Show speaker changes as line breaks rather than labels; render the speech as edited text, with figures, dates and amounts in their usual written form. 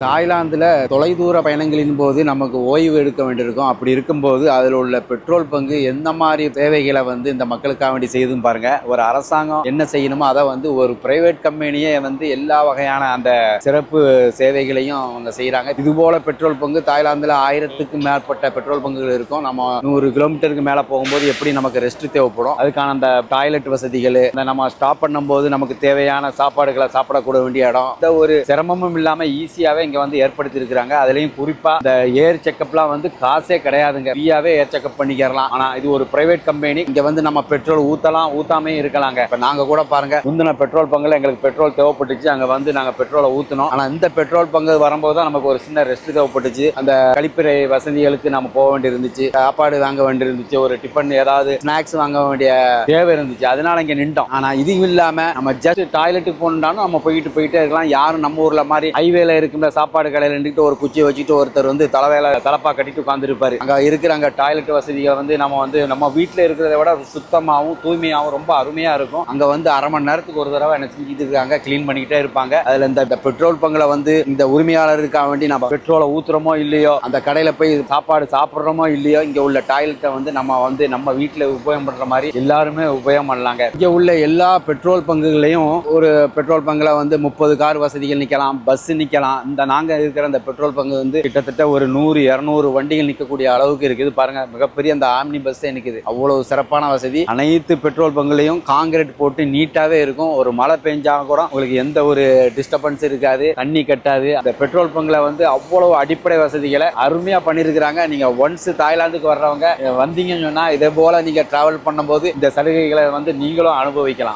தாய்லாந்தில் தொலைதூர பயணங்களின் போது நமக்கு ஓய்வு எடுக்க வேண்டியிருக்கும். அப்படி இருக்கும்போது அதில் உள்ள பெட்ரோல் பங்கு எந்த மாதிரி தேவைகளை இந்த மக்களுக்காக வேண்டி செய்யுதுன்னு பாருங்க. ஒரு அரசாங்கம் என்ன செய்யணுமோ அதை ஒரு பிரைவேட் கம்பெனியே எல்லா வகையான அந்த சிறப்பு சேவைகளையும் அவங்க செய்யறாங்க. இது போல பெட்ரோல் பங்கு தாய்லாந்தில் 1000க்கும் மேற்பட்ட பெட்ரோல் பங்குகள் இருக்கும். நம்ம 100 கிலோமீட்டருக்கு மேல போகும்போது எப்படி நமக்கு ரெஸ்ட் தேவைப்படும், அதுக்கான அந்த டாய்லெட் வசதிகள், நம்ம ஸ்டாப் பண்ணும்போது நமக்கு தேவையான சாப்பாடுகளை சாப்பிடக்கூட வேண்டிய இடம், இந்த ஒரு சிரமமும் இல்லாம ஈஸியாவே இங்க ஏற்படுத்தி இருக்காங்க. அதுலயும் குறிப்பா இந்த ஏர் செக்அப்லாம் காசே கிடையாதுங்க, ஃப்ரீயாவே ஏர் செக்அப் பண்ணிக்கலாம். ஆனா இது ஒரு பிரைவேட் கம்பெனி. இங்க நம்ம பெட்ரோல் ஊத்தலாம், ஊத்தாமே இருக்கலாங்க. இப்ப நாங்க கூட பாருங்க, முந்தின பெட்ரோல் பங்குல எங்களுக்கு பெட்ரோல் தேவைப்பட்டுச்சு. அங்க நாங்க பெட்ரோலை ஊத்தணும். ஆனா இந்த பெட்ரோல் பங்கு வரும்போது தான் நமக்கு ஒரு சின்ன ரெஸ்ட் தேவைப்பட்டுச்சு. அந்த கழிப்பறை வசதிகளுக்கு நம்ம போக வேண்டி இருந்துச்சு, சாப்பாடு வாங்க வேண்டி இருந்துச்சு, ஒரு டிஃபன் ஏதாவது ஸ்நாக்ஸ் வாங்க வேண்டிய தேவை இருந்துச்சு. அதனால இங்க நின்றோம். ஆனா இது இல்லாம நம்ம ஜஸ்ட் டாய்லெட்டுக்கு போனாலும் நம்ம போயிட்டே இருக்கலாம். யாரும் நம்ம ஊர்ல மாதிரி ஹைவேல இருக்கிற சாப்பாடு கடையில் நின்றுட்டு ஒரு குச்சியை வச்சுட்டு ஒருத்தர் தலைவேல தலப்பா கட்டிட்டு உட்காந்துருப்பாரு. அங்க டாய்லெட் வசதிகள் நம்ம வீட்டுல இருக்கிறத விட சுத்தமாகவும் தூய்மையாகவும் ரொம்ப அருமையா இருக்கும். அங்க அரை மணி நேரத்துக்கு ஒரு தடவை என்ன செஞ்சுட்டு இருக்காங்க, கிளீன் பண்ணிக்கிட்டே இருப்பாங்க. அதுல இந்த பெட்ரோல் பங்குல இந்த உரிமையாளருக்காக வேண்டி நம்ம பெட்ரோலை ஊத்துறோமோ இல்லையோ, அந்த கடையில போய் சாப்பாடு சாப்பிடுறோமோ இல்லையோ, இங்க உள்ள டாய்லெட்டை நம்ம வீட்டுல உபயோகம் பண்ற மாதிரி எல்லாருமே உபயோகம் பண்ணலாங்க. இங்க உள்ள எல்லா பெட்ரோல் பங்குகளையும் ஒரு பெட்ரோல் பங்குல 30 கார் வசதிகள் நிக்கலாம், பஸ் நிக்கலாம். இந்த நாங்க இருக்கிற அந்த பெட்ரோல் பங்கு கிட்டத்தட்ட ஒரு 100-200 வண்டிகள் நிற்கக்கூடிய அளவுக்கு இருக்குது. பாருங்க, மிகப்பெரிய அந்த ஆம்னி பஸ் நிக்குது. அவ்வளவு சிறப்பான வசதி. அனைத்து பெட்ரோல் பங்குலையும் காங்கிரீட் போட்டு நீட்டாவே இருக்கும். ஒரு மழை பெஞ்சா கூட உங்களுக்கு எந்த ஒரு டிஸ்டர்பன்ஸ் இருக்காது, தண்ணி கட்டாது. அந்த பெட்ரோல் பங்குல அவ்வளவு அடிப்படை வசதிகளை அருமையா பண்ணிருக்கிறாங்க. நீங்க ஒன்ஸ் தாய்லாந்துக்கு வர்றவங்க வந்தீங்கன்னு சொன்னா இதே போல நீங்க டிராவல் பண்ணும்போது இந்த சலுகைகளை நீங்களும் அனுபவிக்கலாம்.